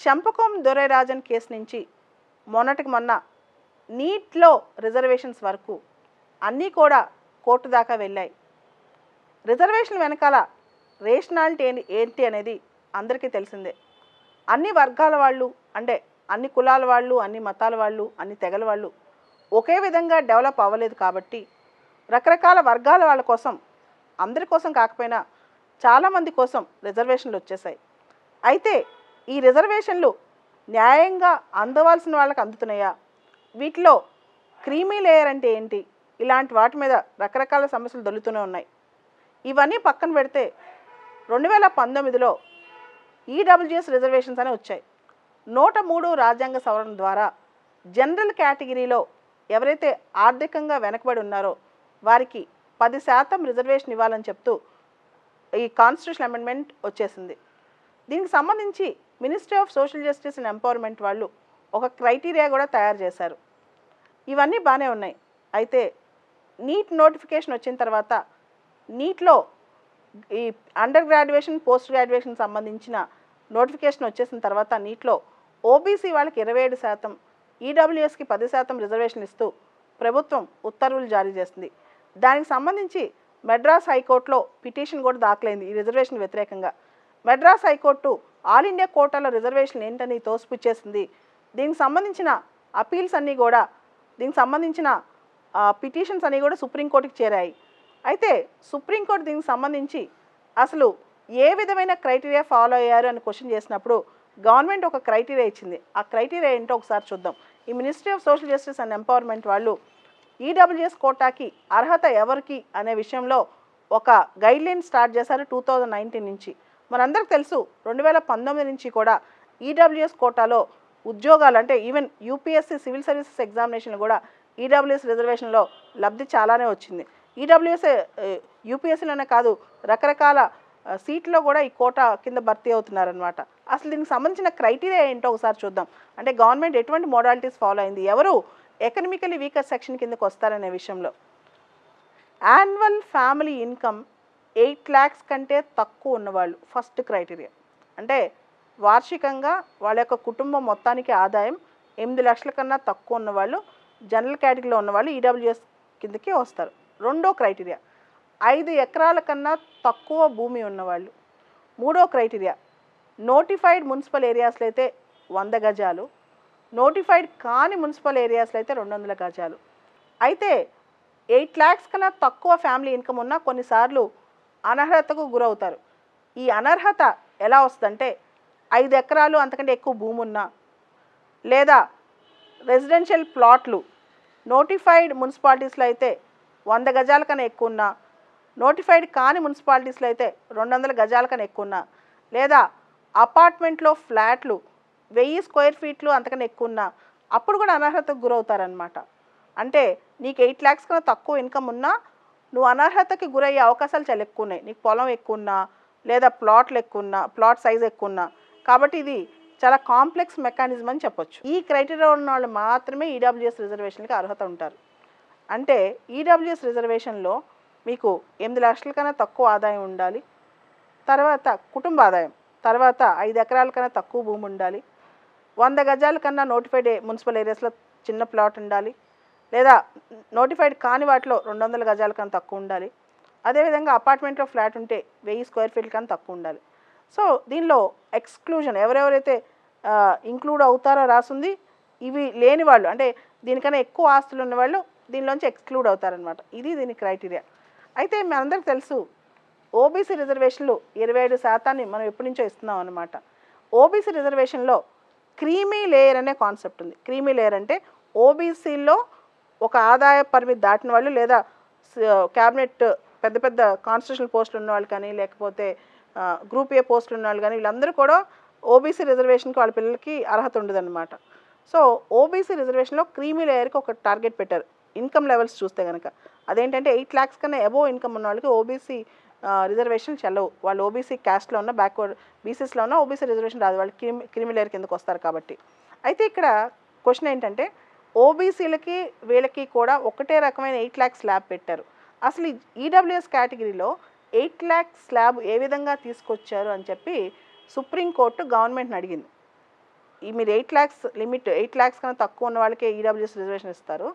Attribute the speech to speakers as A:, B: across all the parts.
A: Champakam Dorairajan case నుంచి మొన్నటికి మొన్న నీట్లో రిజర్వేషన్స్ వరకు అన్నీ కూడా కోర్టు దాకా వెళ్ళాయి. రిజర్వేషన్ వెనకాల రేషనాలిటీ ఏంటి అనేది అందరికీ తెలిసిందే. అన్ని వర్గాల వాళ్ళు, అంటే అన్ని కులాల వాళ్ళు, అన్ని మతాల వాళ్ళు, అన్ని తెగల వాళ్ళు ఒకే విధంగా డెవలప్ అవ్వలేదు కాబట్టి రకరకాల వర్గాల వాళ్ళ కోసం, అందరి కోసం కాకపోయినా చాలామంది కోసం రిజర్వేషన్లు వచ్చేసాయి. అయితే ఈ రిజర్వేషన్లు న్యాయంగా అందవలసిన వాళ్ళకి అందుతున్నాయా, వీటిలో క్రీమీ లేయర్ అంటే ఏంటి, ఇలాంటి వాటి మీద రకరకాల సమస్యలు దొరుకుతూనే ఉన్నాయి. ఇవన్నీ పక్కన పెడితే 2019లో ఈడబ్ల్యూఎస్ రిజర్వేషన్స్ అనే వచ్చాయి. 103 రాజ్యాంగ సవరణ ద్వారా జనరల్ కేటగిరీలో ఎవరైతే ఆర్థికంగా వెనకబడి ఉన్నారో వారికి 10% రిజర్వేషన్ ఇవ్వాలని చెప్తూ ఈ కాన్స్టిట్యూషన్ అమెండ్మెంట్ వచ్చేసింది. దీనికి సంబంధించి ministry of social justice and empowerment వాళ్ళు ఒక క్రైటీరియా కూడా తయారు చేశారు. ఇవన్నీ బాగానే ఉన్నాయి. అయితే నీట్ నోటిఫికేషన్ వచ్చిన తర్వాత నీట్లో ఈ అండర్ గ్రాడ్యుయేషన్, పోస్ట్ గ్రాడ్యుయేషన్ సంబంధించిన నోటిఫికేషన్ వచ్చేసిన తర్వాత నీట్లో ఓబీసీ వాళ్ళకి 27%, ఈడబ్ల్యూఎస్కి 10% రిజర్వేషన్ ఇస్తూ ప్రభుత్వం ఉత్తర్వులు జారీ చేస్తుంది. దానికి సంబంధించి మెడ్రాస్ హైకోర్టులో పిటిషన్ కూడా దాఖలైంది ఈ రిజర్వేషన్ వ్యతిరేకంగా. మెడ్రాస్ హైకోర్టు ఆల్ ఇండియా కోటాలో రిజర్వేషన్ ఏంటని తోసిపుచ్చేసింది. దీనికి సంబంధించిన అపీల్స్ అన్నీ కూడా, దీనికి సంబంధించిన పిటిషన్స్ అన్నీ కూడా సుప్రీంకోర్టుకి చేరాయి. అయితే సుప్రీంకోర్టు దీనికి సంబంధించి అసలు ఏ విధమైన క్రైటీరియా ఫాలో అయ్యారు అని క్వశ్చన్ చేసినప్పుడు గవర్నమెంట్ ఒక క్రైటీరియా ఇచ్చింది. ఆ క్రైటీరియా ఏంటో ఒకసారి చూద్దాం. ఈ ministry of social justice and empowerment వాళ్ళు ఈడబ్ల్యూఎస్ కోటాకి అర్హత ఎవరికి అనే విషయంలో ఒక గైడ్లైన్ స్టార్ట్ చేశారు 2019 నుంచి. మనందరికి తెలుసు 2019 నుంచి కూడా ఈడబ్ల్యూఎస్ కోటాలో ఉద్యోగాలు, అంటే ఈవెన్ యూపీఎస్సీ సివిల్ సర్వీసెస్ ఎగ్జామినేషన్లు కూడా ఈడబ్ల్యూఎస్ రిజర్వేషన్లో లబ్ధి చాలానే వచ్చింది. ఈడబ్ల్యూఎస్ యూపీఎస్సీలోనే కాదు, రకరకాల సీట్లో కూడా ఈ కోటా కింద భర్తీ అవుతున్నారనమాట. అసలు దీనికి సంబంధించిన క్రైటీరియా ఏంటో ఒకసారి చూద్దాం. అంటే గవర్నమెంట్ ఎటువంటి మోడాలిటీస్ ఫాలో అయింది, ఎవరు ఎకనమికలీ వీకర్ సెక్షన్ కిందకు వస్తారనే విషయంలో. యాన్యువల్ ఫ్యామిలీ ఇన్కమ్ 8 lakhs కంటే తక్కువ ఉన్నవాళ్ళు ఫస్ట్ క్రైటీరియా. అంటే వార్షికంగా వాళ్ళ యొక్క కుటుంబం మొత్తానికి ఆదాయం 8 లక్షల కన్నా తక్కువ ఉన్నవాళ్ళు, జనరల్ కేటగిరీలో ఉన్నవాళ్ళు ఈడబ్ల్యూఎస్ కిందకి వస్తారు. రెండో క్రైటీరియా 5 ఎకరాల కన్నా తక్కువ భూమి ఉన్నవాళ్ళు. మూడో క్రైటీరియా నోటిఫైడ్ మున్సిపల్ ఏరియాస్లో అయితే 100 గజాలు, నోటిఫైడ్ కాని మున్సిపల్ ఏరియాస్లో అయితే 200 గజాలు. అయితే 8 lakhs కన్నా తక్కువ ఫ్యామిలీ ఇన్కమ్ ఉన్నా కొన్నిసార్లు అనర్హతకు గురవుతారు. ఈ అనర్హత ఎలా వస్తుందంటే 5 ఎకరాలు అంతకంటే ఎక్కువ భూమి ఉన్నా, లేదా రెసిడెన్షియల్ ప్లాట్లు నోటిఫైడ్ మున్సిపాలిటీస్లో అయితే 100 గజాల కన్నా ఎక్కువ ఉన్నా, నోటిఫైడ్ కాని మున్సిపాలిటీస్లో అయితే 200 గజాల కన్నా ఎక్కువ ఉన్నా, లేదా అపార్ట్మెంట్లో ఫ్లాట్లు 1000 square feet అంతకన్నా ఎక్కువ ఉన్నా అప్పుడు కూడా అనర్హతకు గురవుతారనమాట. అంటే నీకు 8 lakhs కన్నా తక్కువ ఇన్కమ్ ఉన్నా నువ్వు అనర్హతకి గురయ్యే అవకాశాలు చాలా ఎక్కువ ఉన్నాయి. నీకు పొలం ఎక్కువ ఉన్నా, లేదా ప్లాట్లు ఎక్కువ ఉన్నా, ప్లాట్ సైజ్ ఎక్కువ ఉన్నా. కాబట్టి ఇది చాలా కాంప్లెక్స్ మెకానిజం అని చెప్పొచ్చు. ఈ క్రైటీరియా ఉన్న వాళ్ళు మాత్రమే ఈడబ్ల్యూఎస్ రిజర్వేషన్కి అర్హత ఉంటారు. అంటే ఈడబ్ల్యూఎస్ రిజర్వేషన్లో మీకు 8 లక్షల కన్నా తక్కువ ఆదాయం ఉండాలి, తర్వాత కుటుంబ ఆదాయం, తర్వాత 5 ఎకరాల కన్నా తక్కువ భూమి ఉండాలి, 100 గజాల కన్నా నోటిఫైడ్ మున్సిపల్ ఏరియాస్లో చిన్న ప్లాట్ ఉండాలి, లేదా నోటిఫైడ్ కాని వాటిలో 200 గజాల కన్నా తక్కువ ఉండాలి. అదేవిధంగా అపార్ట్మెంట్లో ఫ్లాట్ ఉంటే 1000 square feet కన్నా తక్కువ ఉండాలి. సో దీనిలో ఎక్స్క్లూజన్ ఎవరెవరైతే ఇంక్లూడ్ అవుతారో రాసింది. ఇవి లేని వాళ్ళు, అంటే దీనికన్నా ఎక్కువ ఆస్తులు ఉన్నవాళ్ళు దీనిలోంచి ఎక్స్క్లూడ్ అవుతారనమాట. ఇది దీని క్రైటీరియా. అయితే మనందరికి తెలుసు ఓబీసీ రిజర్వేషన్లు 27% మనం ఎప్పటి నుంచో ఇస్తున్నాం అనమాట. ఓబీసీ రిజర్వేషన్లో క్రీమీ లేయర్ అనే కాన్సెప్ట్ ఉంది. క్రీమీ లేయర్ అంటే ఓబీసీలో ఒక ఆదాయ పరిమితి దాటిన వాళ్ళు, లేదా క్యాబినెట్ పెద్ద పెద్ద కాన్స్టిట్యూషనల్ పోస్టులు ఉన్నవాళ్ళు కానీ, లేకపోతే గ్రూప్ ఏ పోస్టులు ఉన్నవాళ్ళు కానీ, వీళ్ళందరూ కూడా ఓబీసీ రిజర్వేషన్కి వాళ్ళ పిల్లలకి అర్హత ఉండదన్నమాట. సో ఓబీసీ రిజర్వేషన్లో క్రీమీ లేయర్కి ఒక టార్గెట్ పెట్టారు ఇన్కమ్ లెవెల్స్ చూస్తే కనుక. అదేంటంటే 8 lakhs కన్నా అబోవ్ ఇన్కమ్ ఉన్న వాళ్ళకి ఓబీసీ రిజర్వేషన్ చెల్లవు. వాళ్ళు ఓబీసీ క్యాస్ట్లో ఉన్న, బ్యాక్వర్డ్ బీసీస్లో ఉన్న ఓబీసీ రిజర్వేషన్ రాదు, వాళ్ళు క్రీమీ లేయర్ కిందకు వస్తారు కాబట్టి. అయితే ఇక్కడ క్వశ్చన్ ఏంటంటే ఓబీసీలకి వీళ్ళకి కూడా ఒకటే రకమైన 8 lakhs స్లాబ్ పెట్టారు. అసలు ఈడబ్ల్యూఎస్ కేటగిరీలో 8 lakhs స్లాబ్ ఏ విధంగా తీసుకొచ్చారు అని చెప్పి సుప్రీంకోర్టు గవర్నమెంట్ని అడిగింది. ఈ మీరు 8 lakhs లిమిట్ 8 lakhs కన్నా తక్కువ ఉన్న వాళ్ళకే ఈడబ్ల్యూఎస్ రిజర్వేషన్ ఇస్తారు.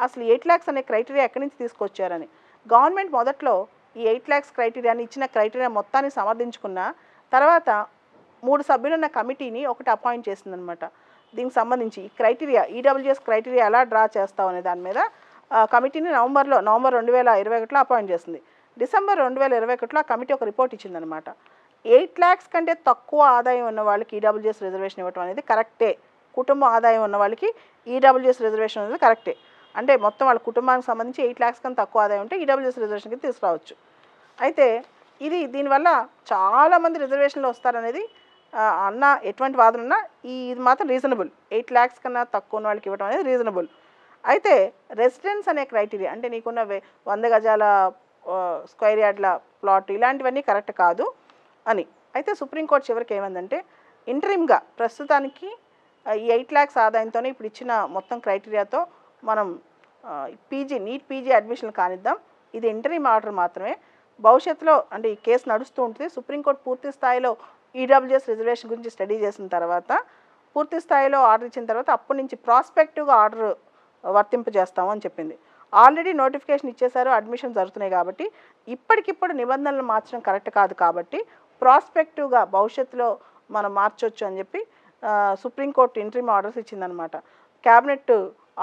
A: అసలు 8 lakhs అనే క్రైటీరియా ఎక్కడి నుంచి తీసుకొచ్చారని గవర్నమెంట్ మొదట్లో ఈ 8 lakhs క్రైటీరియాని ఇచ్చిన క్రైటీరియా మొత్తాన్ని సమర్థించుకున్న తర్వాత 3 సభ్యులున్న కమిటీని ఒకటి అపాయింట్ చేసిందనమాట. దీనికి సంబంధించి ఈ క్రైటీరియా ఈడబ్ల్యూఎస్ క్రైటీరియా ఎలా డ్రా చేస్తావు అనే దాని మీద కమిటీని నవంబర్ 2021లో అపాయింట్ చేసింది. డిసెంబర్ 2021లో ఆ కమిటీ ఒక రిపోర్ట్ ఇచ్చిందనమాట. 8 lakhs కంటే తక్కువ ఆదాయం ఉన్న వాళ్ళకి ఈడబ్ల్యూఎస్ రిజర్వేషన్ ఇవ్వడం అనేది కరెక్టే. కుటుంబ ఆదాయం ఉన్న వాళ్ళకి ఈడబ్ల్యూఎస్ రిజర్వేషన్ అనేది కరెక్టే. అంటే మొత్తం వాళ్ళ కుటుంబానికి సంబంధించి 8 lakhs కన్నా తక్కువ ఆదాయం ఉంటే ఈడబ్ల్యూఎస్ రిజర్వేషన్కి తీసుకురావచ్చు. అయితే దీనివల్ల చాలామంది రిజర్వేషన్లు వస్తారనేది అన్న ఎటువంటి వాదన ఉన్నా ఇది మాత్రం రీజనబుల్. 8 lakhs కన్నా తక్కువ ఉన్న వాళ్ళకి ఇవ్వడం అనేది రీజనబుల్. అయితే రెసిడెన్స్ అనే క్రైటీరియా అంటే నీకున్న 100 గజాల స్క్వేర్ యార్డ్ల ప్లాట్ ఇలాంటివన్నీ కరెక్ట్ కాదు అని. అయితే సుప్రీంకోర్టు చివరికి ఏమందంటే ఇంటరిమ్గా ప్రస్తుతానికి ఈ 8 lakhs ఆదాయంతోనే ఇప్పుడు ఇచ్చిన మొత్తం క్రైటీరియాతో మనం నీట్ పీజీ అడ్మిషన్ కానిద్దాం. ఇది ఇంటరిమ్ ఆర్డర్ మాత్రమే. భవిష్యత్తులో అంటే ఈ కేసు నడుస్తూ ఉంటుంది. సుప్రీంకోర్టు పూర్తి స్థాయిలో ఈడబ్ల్యూఎస్ రిజర్వేషన్ గురించి స్టడీ చేసిన తర్వాత పూర్తి స్థాయిలో ఆర్డర్ ఇచ్చిన తర్వాత అప్పటి నుంచి ప్రాస్పెక్టివ్గా ఆర్డర్ వర్తింపజేస్తాము అని చెప్పింది. ఆల్రెడీ నోటిఫికేషన్ ఇచ్చేశారు, అడ్మిషన్ జరుగుతున్నాయి కాబట్టి ఇప్పటికిప్పుడు నిబంధనలు మార్చడం కరెక్ట్ కాదు కాబట్టి ప్రాస్పెక్టివ్గా భవిష్యత్తులో మనం మార్చొచ్చు అని చెప్పి సుప్రీంకోర్టు ఇంటరిమ్ ఆర్డర్స్ ఇచ్చిందనమాట. క్యాబినెట్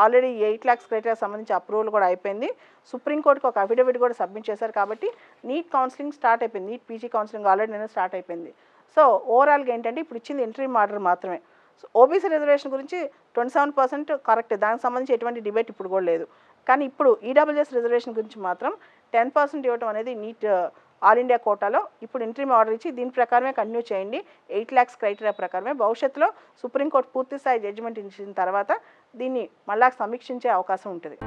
A: ఆల్రెడీ 8 lakhs క్రైటీరియా సంబంధించి అప్రూవల్ కూడా అయిపోయింది. సుప్రీంకోర్టుకి ఒక అఫిడవిట్ కూడా సబ్మిట్ చేశారు కాబట్టి నీట్ కౌన్సిలింగ్ స్టార్ట్ అయిపోయింది. నీట్ పీజీ కౌన్సిలింగ్ ఆల్రెడీ నేను స్టార్ట్ అయిపోయింది. సో ఓవరాల్గా ఏంటంటే ఇప్పుడు ఇచ్చింది ఇంటరిమ్ ఆర్డర్ మాత్రమే. సో ఓబీసీ రిజర్వేషన్ గురించి 27% కరెక్ట్, దానికి సంబంధించి ఎటువంటి డిబేట్ ఇప్పుడు కూడా లేదు. కానీ ఇప్పుడు ఈడబ్ల్యూఎస్ రిజర్వేషన్ గురించి మాత్రం 10% ఇవ్వడం అనేది నీట్ ఆల్ ఇండియా కోటాలో ఇప్పుడు ఇంటరిమ్ ఆర్డర్ ఇచ్చి దీని ప్రకారమే కంటిన్యూ చేయండి 8 lakhs క్రైటీరియా ప్రకారమే. భవిష్యత్తులో సుప్రీంకోర్టు పూర్తి స్థాయి జడ్జిమెంట్ ఇచ్చిన తర్వాత దీన్ని మళ్ళా సమీక్షించే అవకాశం ఉంటుంది.